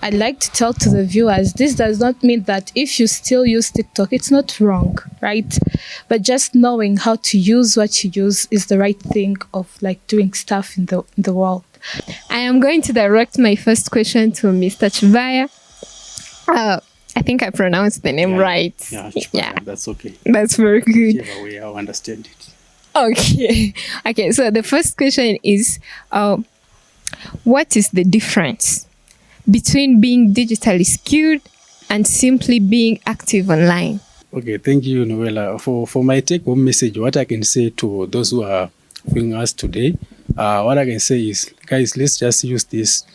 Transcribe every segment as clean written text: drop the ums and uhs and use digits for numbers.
I'd like to tell to the viewers, this does not mean that if you still use TikTok, it's not wrong, right? But just knowing how to use what you use is the right thing of like doing stuff in the world. I am going to direct my first question to Mr. Chibaya. I think I pronounced the name right. Yeah, that's okay. That's very good. Whichever way I understand it. Okay. Okay, so the first question is, what is the difference between being digitally skilled and simply being active online? Okay, thank you, Noella. For my take-home message, what I can say to those who are viewing us today, what I can say is, guys, let's just use this.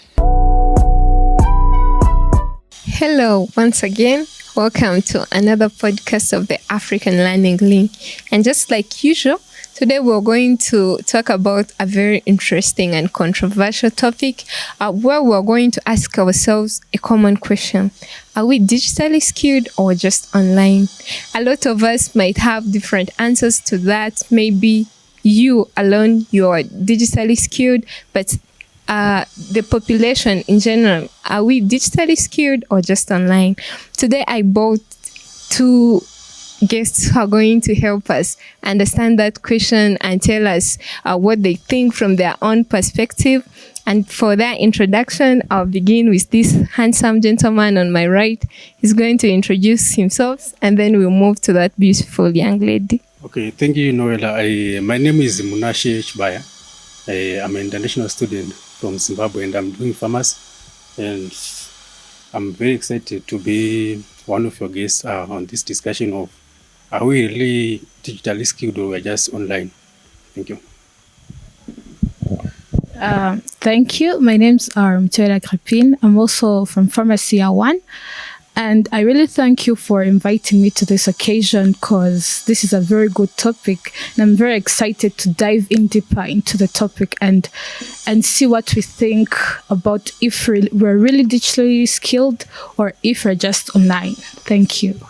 Hello, once again. Welcome to another podcast of the African Learning Link. And just like usual, today we're going to talk about a very interesting and controversial topic where we're going to ask ourselves a common question. Are we digitally skilled or just online? A lot of us might have different answers to that. Maybe you alone, you're digitally skilled, but the population in general, are we digitally skilled or just online? Today I brought two guests who are going to help us understand that question and tell us what they think from their own perspective. And for that introduction, I'll begin with this handsome gentleman on my right. He's going to introduce himself and then we'll move to that beautiful young lady. Okay, thank you, Noella. My name is Munashe Chibaya. I'm an international student from Zimbabwe and I'm doing pharmacy. And I'm very excited to be one of your guests on this discussion of, are we really digitally skilled or we're just online? Thank you. Thank you. My name's Mtuela Kripin. I'm also from Pharmacy Year 1. And I really thank you for inviting me to this occasion because this is a very good topic. And I'm very excited to dive in deeper into the topic and see what we think about if we're really digitally skilled or if we're just online. Thank you.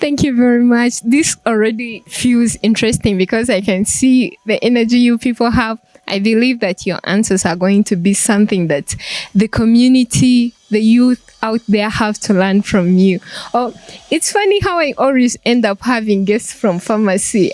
Thank you very much. This already feels interesting because I can see the energy you people have. I believe that your answers are going to be something that the community, the youth out there have to learn from you. Oh, it's funny how I always end up having guests from pharmacy.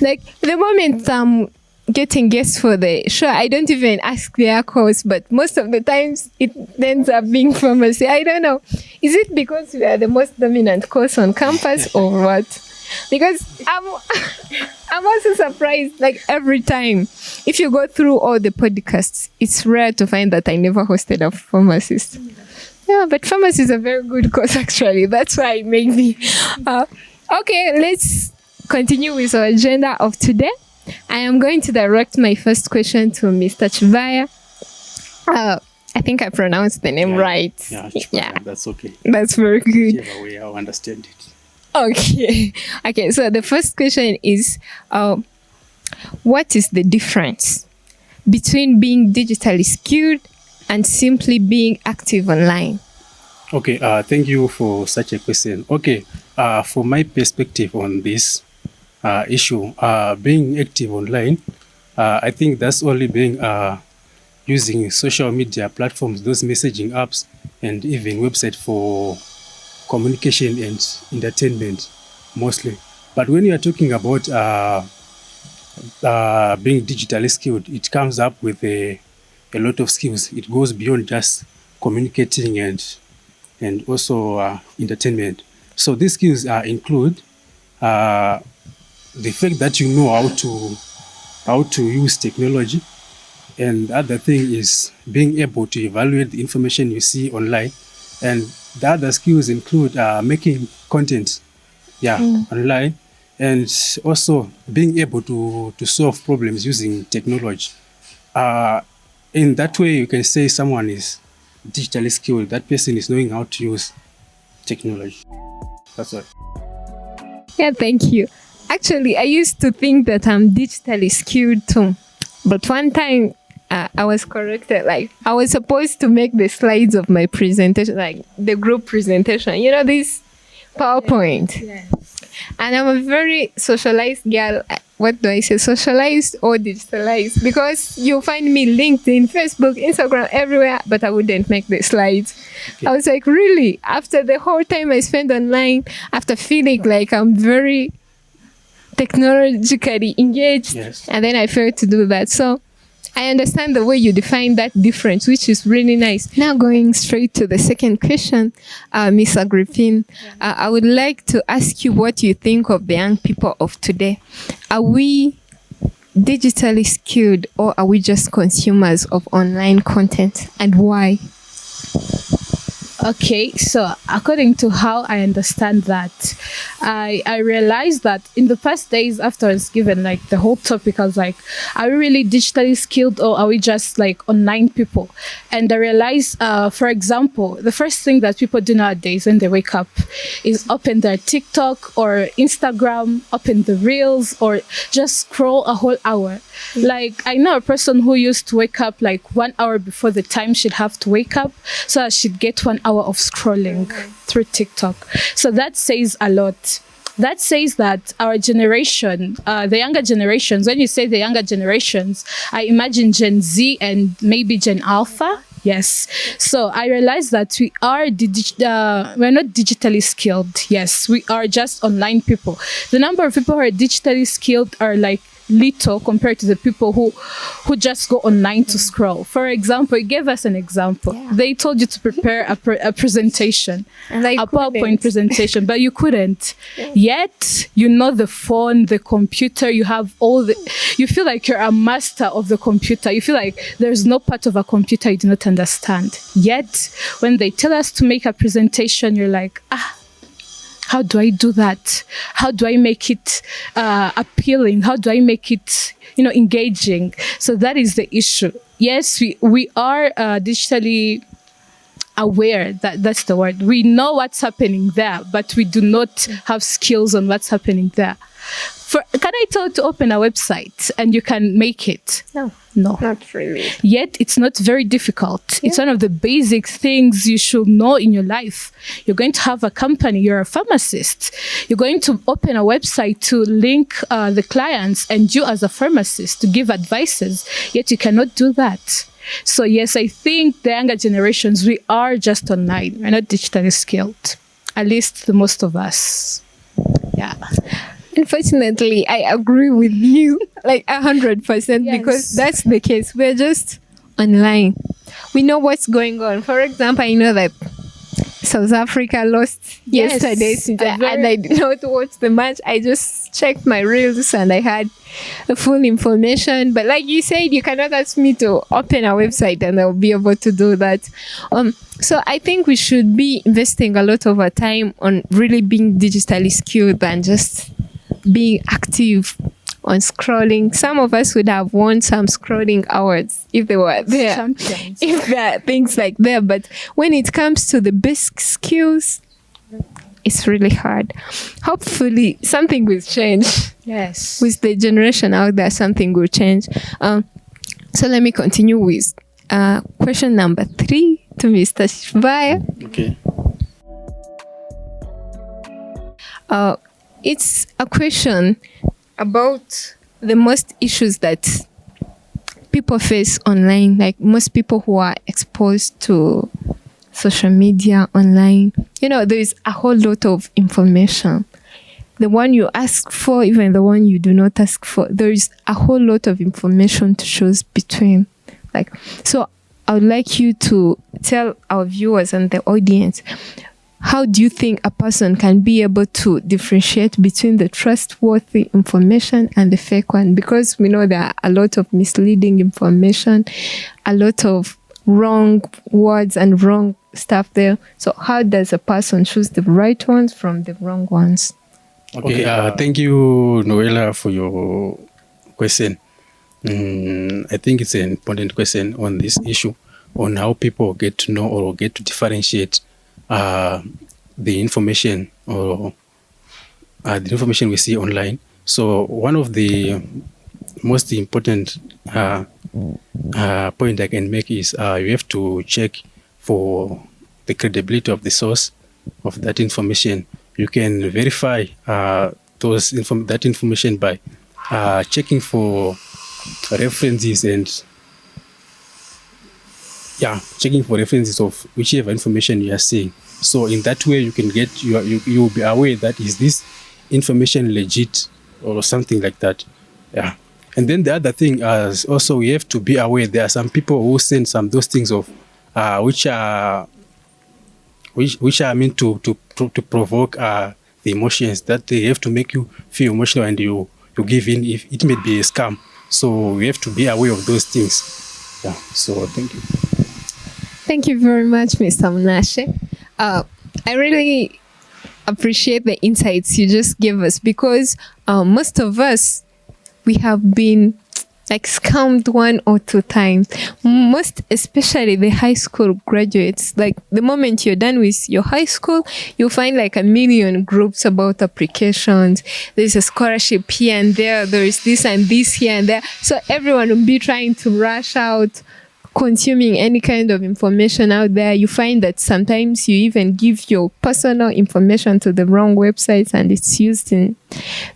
Like the moment I'm getting guests for the show, I don't even ask their course, but most of the times it ends up being pharmacy. I don't know. Is it because we are the most dominant course on campus or what? Because I'm also surprised, like every time. If you go through all the podcasts, it's rare to find that I never hosted a pharmacist. Yeah, but pharmacy is a very good course actually. That's why it made me. Okay, let's continue with our agenda of today. I am going to direct my first question to Mr. Chibaya. I think I pronounced the name right. Yeah, that's okay. That's very good. Whichever way I understand it. Okay. Okay, so the first question is, what is the difference between being digitally skilled and simply being active online? Okay, thank you for such a question. Okay, from my perspective on this issue, being active online, I think that's only being using social media platforms, those messaging apps, and even website for communication and entertainment mostly. But when you are talking about being digitally skilled, it comes up with a lot of skills. It goes beyond just communicating and also entertainment. So these skills include the fact that you know how to use technology, and the other thing is being able to evaluate the information you see online, and the other skills include making content online, and also being able to solve problems using technology. In that way, you can say someone is digitally skilled. That person is knowing how to use technology. That's all. Yeah, thank you. Actually, I used to think that I'm digitally skilled too. But one time I was corrected. Like, I was supposed to make the slides of my presentation, like the group presentation. You know, this PowerPoint. Yes. And I'm a very socialized girl. what do I say, socialized or digitalized? Because you'll find me LinkedIn, Facebook, Instagram, everywhere, but I wouldn't make the slides. Okay. I was like, really? After the whole time I spent online, after feeling like I'm very technologically engaged, yes, and then I failed to do that. So I understand the way you define that difference, which is really nice. Now going straight to the second question, Ms. Agrippine, I would like to ask you what you think of the young people of today. Are we digitally skilled, or are we just consumers of online content, and why? Okay, so according to how I understand that, I realized that in the past days after I was given like the whole topic, I was like, are we really digitally skilled, or are we just like online people? And I realized, for example, the first thing that people do nowadays when they wake up is open their TikTok or Instagram, open the Reels, or just scroll a whole hour. Like, I know a person who used to wake up like 1 hour before the time she'd have to wake up so that she'd get 1 hour of scrolling through TikTok. So that says a lot. That says that our generation, the younger generations, when you say the younger generations, I imagine Gen Z and maybe Gen Alpha. Yes. So I realized that we are we're not digitally skilled. Yes, we are just online people. The number of people who are digitally skilled are like little compared to the people who just go online to scroll. For example, he gave us an example. Yeah. They told you to prepare a presentation, a PowerPoint presentation, but you couldn't. Yeah. Yet, you know the phone, the computer, you have you feel like you're a master of the computer. You feel like there's no part of a computer you do not understand. Yet, when they tell us to make a presentation, you're like, how do I do that? How do I make it appealing? How do I make it, engaging? So that is the issue. Yes, we are digitally aware. That's the word. We know what's happening there, but we do not have skills on what's happening there. Can I tell you to open a website and you can make it? No, not really. Yet it's not very difficult. Yeah. It's one of the basic things you should know in your life. You're going to have a company. You're a pharmacist. You're going to open a website to link the clients and you as a pharmacist to give advices. Yet you cannot do that. So yes, I think the younger generations, we are just online. We're not digitally skilled. At least the most of us. Yeah. Unfortunately, I agree with you like 100%, yes, because that's the case. We're just online. We know what's going on. For example, I know that South Africa lost yesterday, and I did not watch the match. I just checked my reels and I had the full information. But like you said, you cannot ask me to open a website and I'll be able to do that. So I think we should be investing a lot of our time on really being digitally skilled than just being active on scrolling. Some of us would have won some scrolling awards if they were there. Champions. If there are things like that. But when it comes to the basic skills, it's really hard. Hopefully something will change. Yes. With the generation out there, something will change. So let me continue with question number 3 to Mr. Shivaya. Okay. It's a question about the most issues that people face online, like most people who are exposed to social media online. There is a whole lot of information. The one you ask for, even the one you do not ask for, there is a whole lot of information to choose between. So I would like you to tell our viewers and the audience, how do you think a person can be able to differentiate between the trustworthy information and the fake one? Because we know there are a lot of misleading information, a lot of wrong words and wrong stuff there. So how does a person choose the right ones from the wrong ones? Okay, thank you, Noella, for your question. I think it's an important question on this issue, on how people get to know or get to differentiate the information or the information we see online. So one of the most important point I can make is you have to check for the credibility of the source of that information. You can verify that information by checking for references checking for references of whichever information you are seeing. So in that way, you can get you will be aware that is this information legit or something like that. Yeah. And then the other thing is also we have to be aware there are some people who send those things of which are meant to provoke the emotions that they have to make you feel emotional, and you give in if it may be a scam. So we have to be aware of those things. Yeah. So thank you. Thank you very much, Mr. Mnashe. I really appreciate the insights you just gave us, because most of us, we have been like scammed 1 or 2 times. Most especially the high school graduates. Like the moment you're done with your high school, you'll find like a million groups about applications. There's a scholarship here and there. There is this and this here and there. So everyone will be trying to rush out, consuming any kind of information out there. You find that sometimes you even give your personal information to the wrong websites, and it's used in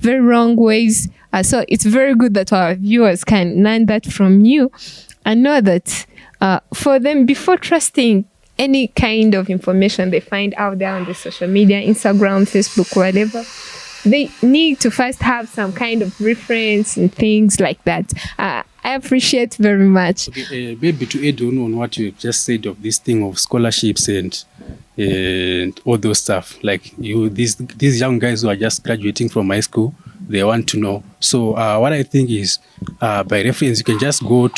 very wrong ways. So it's very good that our viewers can learn that from you and know that for them, before trusting any kind of information they find out there on the social media, Instagram, Facebook, whatever, they need to first have some kind of reference and things like that. I appreciate very much. Okay, maybe to add on what you just said of this thing of scholarships and all those stuff, like these young guys who are just graduating from high school, they want to know. So what I think is by reference, you can just look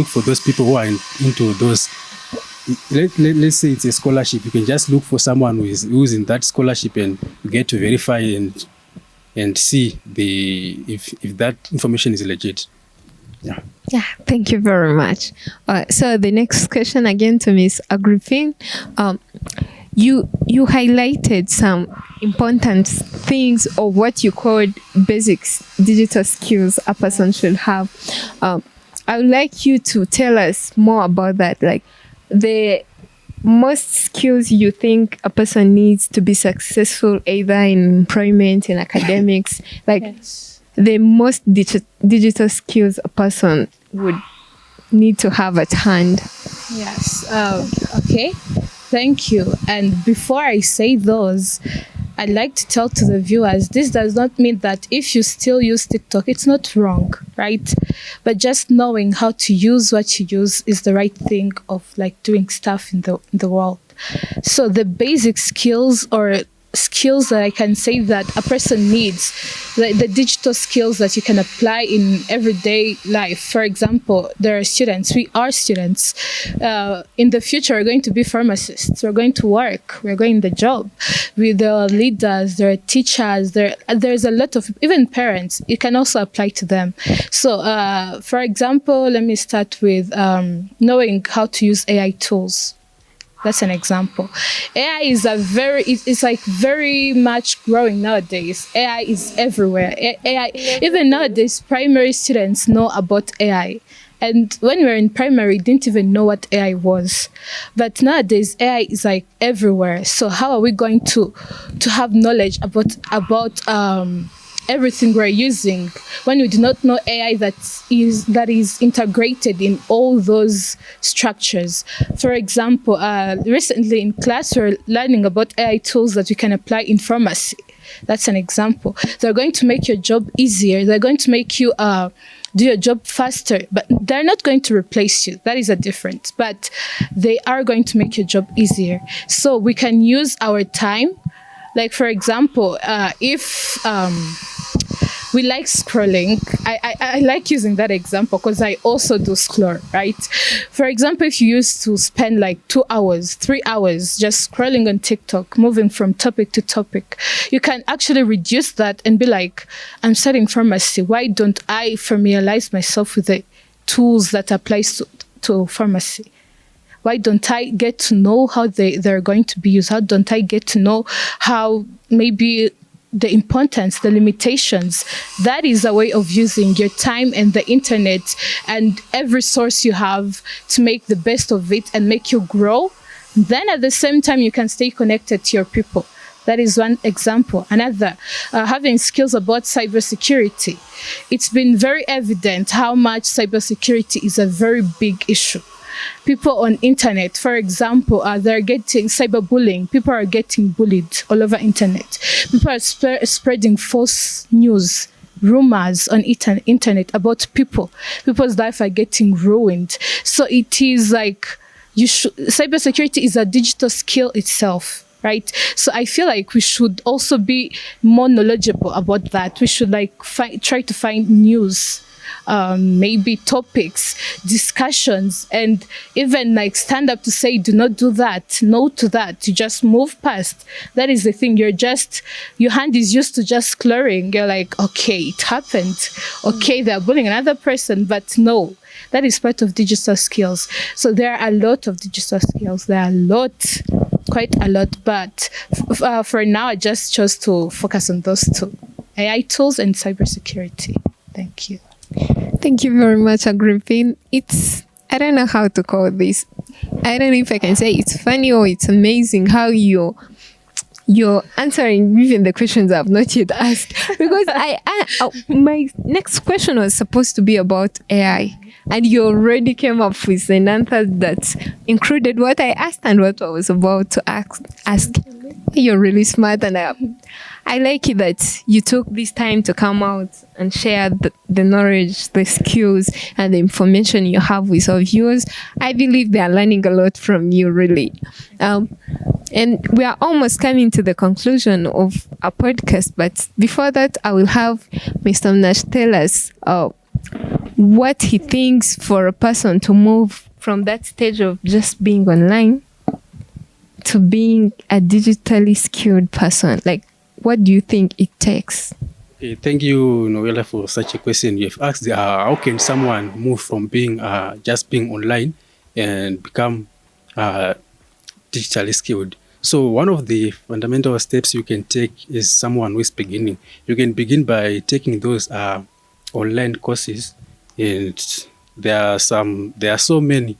for those people who are into those. Let's say it's a scholarship. You can just look for someone who's in that scholarship and get to verify and see if that information is legit. Yeah. Yeah, thank you very much. So the next question again to Ms. Agrippine. You highlighted some important things, or what you called basics, digital skills a person should have. I would like you to tell us more about that, like the most skills you think a person needs to be successful, either in employment, in academics, like yes, the most digital skills a person would need to have at hand. Yes. Okay. Thank you. And before I say those, I'd like to tell to the viewers, this does not mean that if you still use TikTok, it's not wrong, right? But just knowing how to use what you use is the right thing of like doing stuff in the world. So the basic skills, or skills that I can say that a person needs, the digital skills that you can apply in everyday life. For example, there are students. We are students. In the future, we're going to be pharmacists. We're going to work. We're going the job. There are leaders. There are teachers. There's a lot of, even parents. You can also apply to them. So, for example, let me start with knowing how to use AI tools. That's an example. AI is it's like very much growing nowadays. AI is everywhere. AI, even nowadays, primary students know about AI. And when we were in primary, didn't even know what AI was. But nowadays, AI is like everywhere. So how are we going to have knowledge about everything we're using when we do not know AI that is integrated in all those structures? For example, recently in class, we're learning about AI tools that we can apply in pharmacy. That's an example. They're going to make your job easier. They're going to make you do your job faster, but they're not going to replace you. That is a difference, but they are going to make your job easier. So we can use our time. Like, for example, if we like scrolling, I like using that example because I also do scroll, right? For example, if you used to spend like 2 hours, 3 hours just scrolling on TikTok, moving from topic to topic, you can actually reduce that and be like, I'm studying pharmacy. Why don't I familiarize myself with the tools that applies to pharmacy? Why don't I get to know how they're going to be used? How don't I get to know how maybe the importance, the limitations? That is a way of using your time and the internet and every source you have to make the best of it and make you grow. Then at the same time, you can stay connected to your people. That is one example. Another, having skills about cybersecurity. It's been very evident how much cybersecurity is a very big issue. People on internet, for example, they're getting cyberbullying. People are getting bullied all over internet. People are spreading false news, rumors on internet about people. People's life are getting ruined. So it is like cybersecurity is a digital skill itself, right? So I feel like we should also be more knowledgeable about that. We should like try to find news, maybe topics, discussions, and even like stand up to say, do not do that, no to that. You just move past. That is the thing. Your hand is used to just clearing. You're like, okay, it happened. Okay, they're bullying another person, but no. That is part of digital skills. So there are a lot of digital skills. There are quite a lot. But for now, I just chose to focus on those two: AI tools and cybersecurity. Thank you. Thank you very much, Agrippine. I don't know how to call this. I don't know if I can say it's funny or it's amazing how you're answering even the questions I've not yet asked. Because my next question was supposed to be about AI. And you already came up with an answer that included what I asked and what I was about to ask. You're really smart, and I like it that you took this time to come out and share the knowledge, the skills, and the information you have with our viewers. I believe they are learning a lot from you, really. And we are almost coming to the conclusion of our podcast. But before that, I will have Mr. Nash tell us what he thinks for a person to move from that stage of just being online to being a digitally skilled person. Like, what do you think it takes? Okay, thank you, Noella, for such a question. You've asked how can someone move from being just being online and become digitally skilled. So one of the fundamental steps you can take is someone who is beginning. You can begin by taking those online courses, and there are so many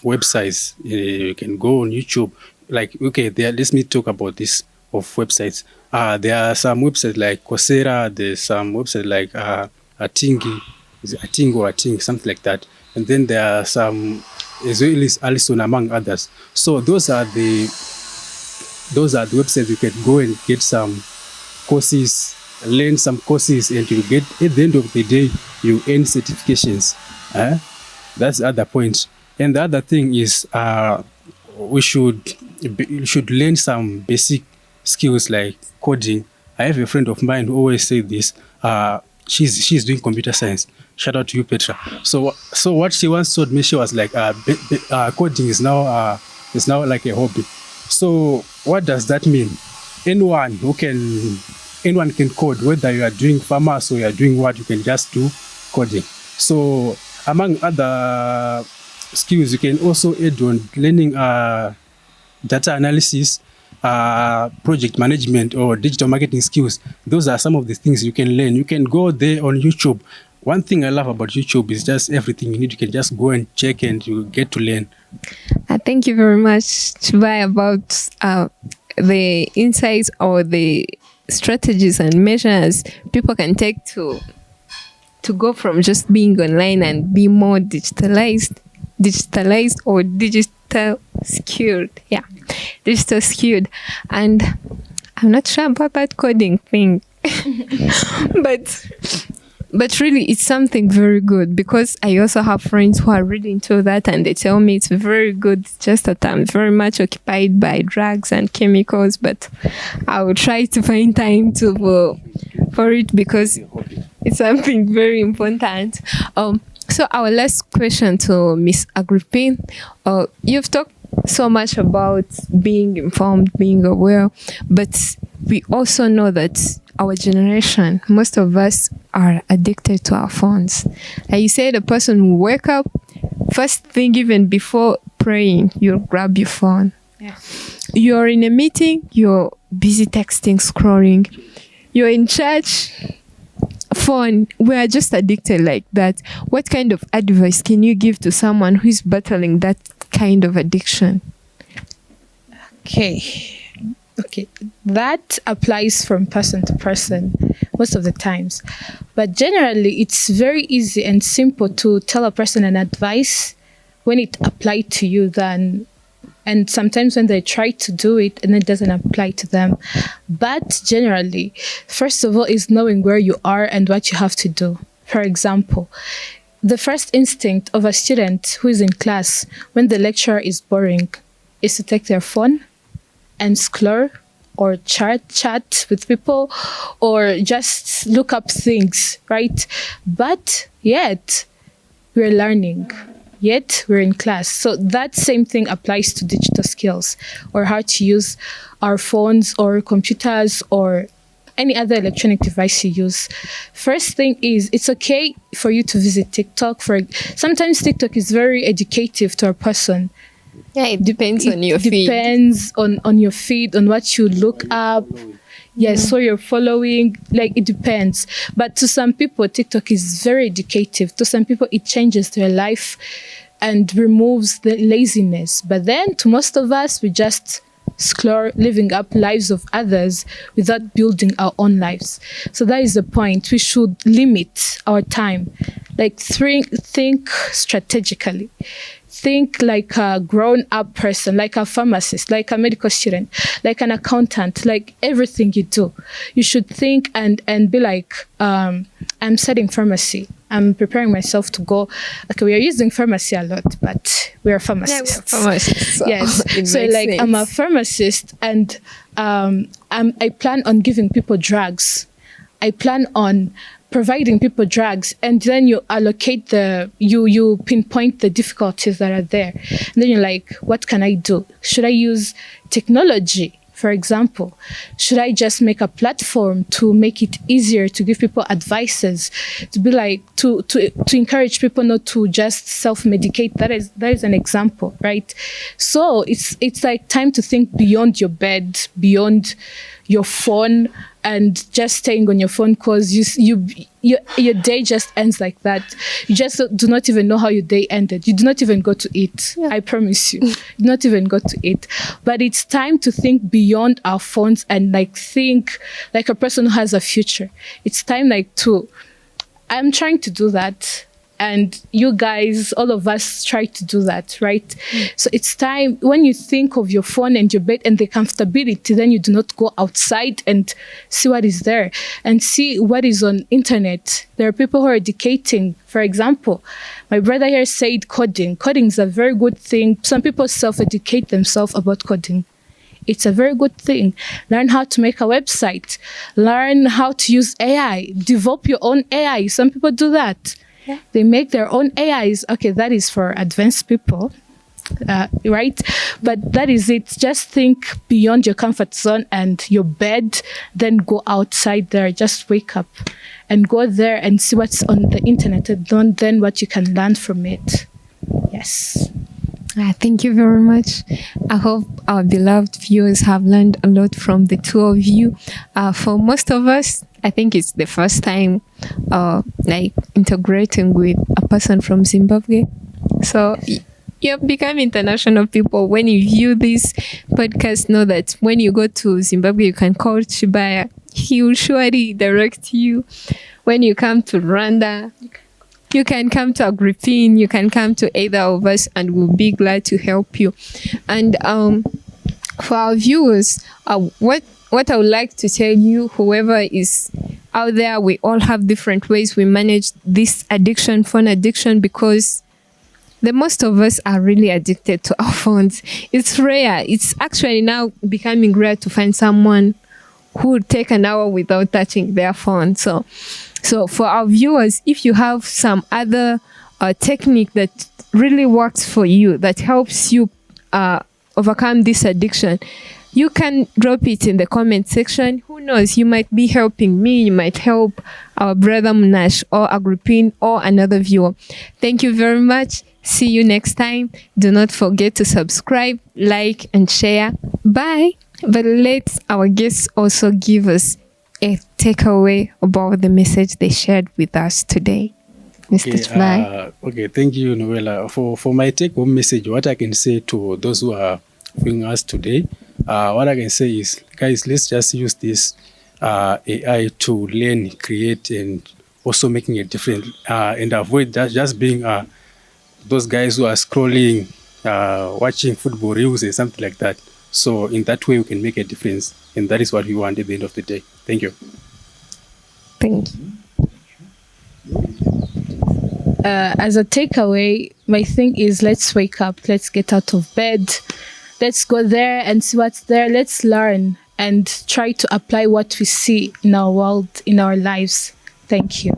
websites. You can go on YouTube. Like, okay, let me talk about this of websites. There are some websites like Coursera. There's some websites like Atingi, something like that. And then there are some as well as Allison, among others. So those are the websites you can go and get some courses, learn some courses, and you get, at the end of the day, you earn certifications. That's the other point. And the other thing is we should learn some basic skills like coding. I have a friend of mine who always say this. She's doing computer science. Shout out to you, Petra. So what she once told me, she was like, coding is now like a hobby. So what does that mean? Anyone can code, whether you are doing farmers or you are doing what, you can just do coding. So among other skills, you can also add on learning data analysis, project management, or digital marketing skills. Those are some of the things you can learn. You can go there on YouTube. One thing I love about YouTube is just everything you need. You can just go and check and you get to learn. Thank you very much, Chibai, about the insights or the strategies and measures people can take to go from just being online and be more digitalized or digital skilled. Yeah, digital skilled. And I'm not sure about that coding thing, but really it's something very good, because I also have friends who are really into that and they tell me it's very good, just that I'm very much occupied by drugs and chemicals, but I will try to find time for it because it's something very important. So our last question to Miss Agrippine. You've talked so much about being informed, being aware, but we also know that our generation, most of us are addicted to our phones. Like you said, a person will wake up, first thing, even before praying, you'll grab your phone. Yeah. You're in a meeting, you're busy texting, scrolling. You're in church, phone. We are just addicted like that. What kind of advice can you give to someone who's battling that kind of addiction? Okay. Okay, that applies from person to person most of the times. But generally, it's very easy and simple to tell a person an advice when it applied to you than, and sometimes when they try to do it and it doesn't apply to them. But generally, first of all, is knowing where you are and what you have to do. For example, the first instinct of a student who is in class when the lecturer is boring is to take their phone and scroll or chat with people or just look up things, right? But yet we're learning, yet we're in class. So that same thing applies to digital skills or how to use our phones or computers or any other electronic device you use. First thing is, it's okay for you to visit TikTok. Sometimes TikTok is very educative to a person. Yeah, it depends on your feed. Depends on your feed, on what you look up. Yes, so you're following, like it depends. But to some people, TikTok is very educative. To some people, it changes their life and removes the laziness. But then to most of us, we just scroll, living up lives of others without building our own lives. So that is the point. We should limit our time. Like think strategically. Think like a grown-up person, like a pharmacist, like a medical student, like an accountant, like everything you do. You should think and be like, I'm studying pharmacy. I'm preparing myself to go. Okay, we are using pharmacy a lot, but we are pharmacists. Yeah, we're pharmacists. So Yes. So like sense. I'm a pharmacist and I plan on giving people drugs. I plan on providing people drugs, and then you allocate you pinpoint the difficulties that are there. And then you're like, what can I do? Should I use technology, for example? Should I just make a platform to make it easier to give people advices, to be like, to encourage people not to just self-medicate? That is an example, right? So it's like time to think beyond your bed, beyond your phone, and just staying on your phone because your day just ends like that. You just do not even know how your day ended. You do not even go to eat. Yeah. I promise you. You do not even go to eat. But it's time to think beyond our phones and like think like a person who has a future. It's time I'm trying to do that. And you guys, all of us try to do that, right? So it's time, when you think of your phone and your bed and the comfortability, then you do not go outside and see what is there and see what is on internet. There are people who are educating. For example, my brother here said coding. Coding is a very good thing. Some people self-educate themselves about coding. It's a very good thing. Learn how to make a website. Learn how to use AI. Develop your own AI. Some people do that. Yeah. They make their own AIs. Okay, that is for advanced people, right? But that is it. Just think beyond your comfort zone and your bed, then go outside there. Just wake up and go there and see what's on the internet and then what you can learn from it. Yes. Thank you very much. I hope our beloved viewers have learned a lot from the two of you. For most of us, I think it's the first time like integrating with a person from Zimbabwe. So you have become international people. When you view this podcast, know that when you go to Zimbabwe, you can call Chibaya. He will surely direct you. When you come to Rwanda, you can come to Agrippine, you can come to either of us, and we'll be glad to help you. And for our viewers, what I would like to tell you, whoever is out there, we all have different ways we manage this addiction, phone addiction, because the most of us are really addicted to our phones. It's rare. It's actually now becoming rare to find someone who would take an hour without touching their phone. So for our viewers, if you have some other technique that really works for you, that helps you overcome this addiction, you can drop it in the comment section. Who knows, you might be helping me, you might help our brother Munash or Agrippine or another viewer. Thank you very much. See you next time. Do not forget to subscribe, like, and share. Bye. But let our guests also give us a takeaway about the message they shared with us today. Mr. Chibaya. Okay, thank you, Noella. For my take-home message, what I can say to those who are viewing us today, what I can say is, guys, let's just use this AI to learn, create, and also making a difference, and avoid that just being those guys who are scrolling, watching football reels and something like that. So in that way, we can make a difference, and that is what we want at the end of the day. Thank you. Thank you. As a takeaway, my thing is, let's wake up, let's get out of bed, let's go there and see what's there, let's learn and try to apply what we see in our world, in our lives. Thank you.